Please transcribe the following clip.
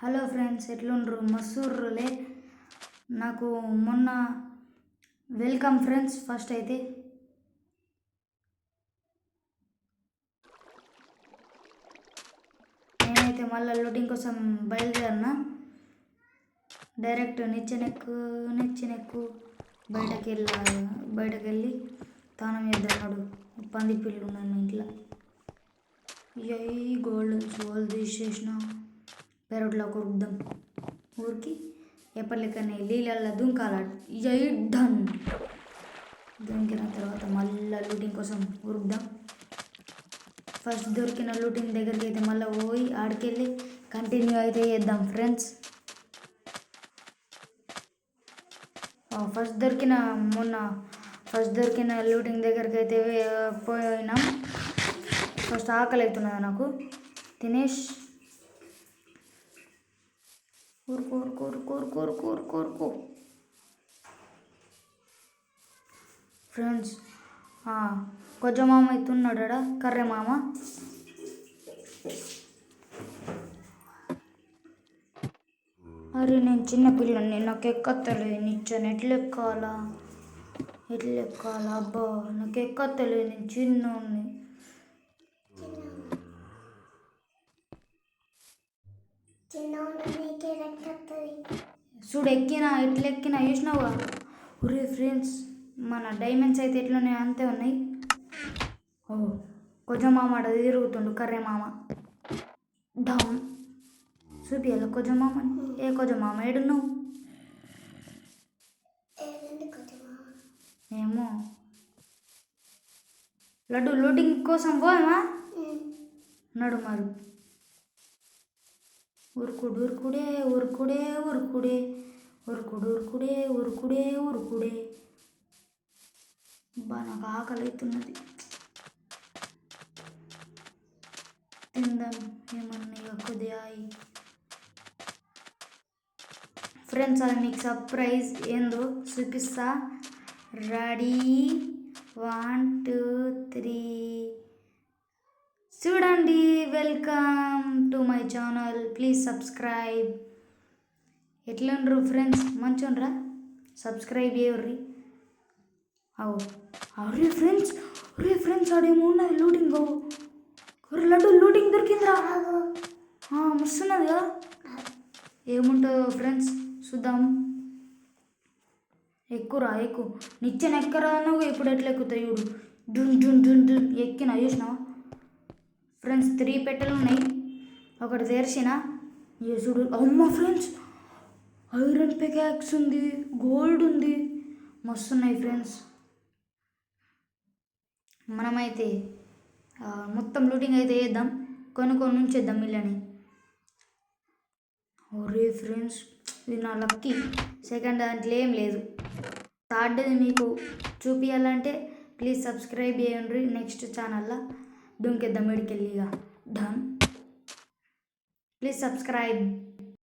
Hello friends, ఎట్లుండ్రు? మస్తూర్రులే. నాకు మొన్న welcome friends. First అయితే నేనైతే మళ్ళీ లూటింగ్ కోసం బయలుదేరినా. డైరెక్ట్ నిచ్చెనెక్కు బయటకెళ్ళి తానం చేద్దాడు. పంది పిల్లలు ఉన్నాయి మా ఇంట్లో. గోల్డ్ తీసేసిన పెరట్లో కొరుకుదాం. ఊరికి ఎప్పటికనే నీళ్ళల్లో దుంకాల. డన్. దుంకిన తర్వాత మళ్ళీ లూటింగ్ కోసం ఉరుకుదాం. ఫస్ట్ దొరికిన లూటింగ్ దగ్గరికి అయితే మళ్ళీ పోయి ఆడికెళ్ళి కంటిన్యూ అయితే చేద్దాం ఫ్రెండ్స్. ఫస్ట్ దొరికిన లూటింగ్ దగ్గరికి అయితే పోయినాం. ఫస్ట్ ఆకలి అవుతున్నది నాకు. తినేష్ కోరుకో ఫ్రెండ్స్. కొంచెం మామ అవుతున్నాడా? కర్రే మామ. అరే నేను చిన్న పిల్లని, నాకు ఎక్కత్తలేదు నిచ్చెన. ఎట్లా ఎక్కాలా? అబ్బా నాకు ఎక్కత్తలేదు, నేను చిన్నోడిని. చూడు ఎట్లా ఎక్కినా చూసినావుగా. ఒరే ఫ్రెండ్స్, మన డైమండ్స్ అయితే ఎట్లున్నాయి అంతే ఉన్నాయి. కొంచెం మామ అట తిరుగుతుండు. కర్రే మామ డౌన్ చూపియాల. కొంచెం మామ కొంచెం మామ ఏడున్నావు? ఏమో లడ్డు లూటింగ్ కోసం పోమా నడు మరి. ఉరుకుడే. బా నాకు ఆకలి అవుతున్నది. తిందాం ఏమన్నా ఇక కొద్దిగా. ఫ్రెండ్స్, అది మీకు సర్ప్రైజ్ ఏందో చూపిస్తా. రెడీ 1 2 3 చూడండి. Welcome to my channel. Please subscribe. ఎట్లుండ్రు ఫ్రెండ్స్? మంచిగా సబ్స్క్రైబ్ చేయర్రి. అరే ఫ్రెండ్స్ ఆడేమో ఉన్నది లూటింగ్. లడ్డు లూటింగ్ దొరికిందిరా. మస్తున్నది కదా. ఏముంటుందో ఫ్రెండ్స్ చూద్దాం. ఎక్కు నిచ్చెన ఎక్కరా అన్నావు. ఇప్పుడు ఎట్లా ఎక్కుతాయి చూడు. డున్ ఎక్కినా చూసినావా ఫ్రెండ్స్? 3 పెట్టెలు ఉన్నాయి. ఒకటి తెరిచిన చూడు. అమ్మ ఫ్రెండ్స్, ఐరన్ పికాక్స్ ఉంది, గోల్డ్ ఉంది, మస్తున్నాయి ఫ్రెండ్స్. మనమైతే మొత్తం లూటింగ్ అయితే వేద్దాం. కొన్ని ఉంచేద్దాం ఇళ్ళని. ఒరే ఫ్రెండ్స్, ఇది నా లక్కీ. సెకండ్ దాంట్లో ఏం లేదు. థర్డ్ది మీకు చూపించాలంటే ప్లీజ్ సబ్స్క్రైబ్ చేయండి. నెక్స్ట్ ఛానల్లో దుంకేద్దాం. మెడికెళ్ళి ఇక డన్. Please subscribe.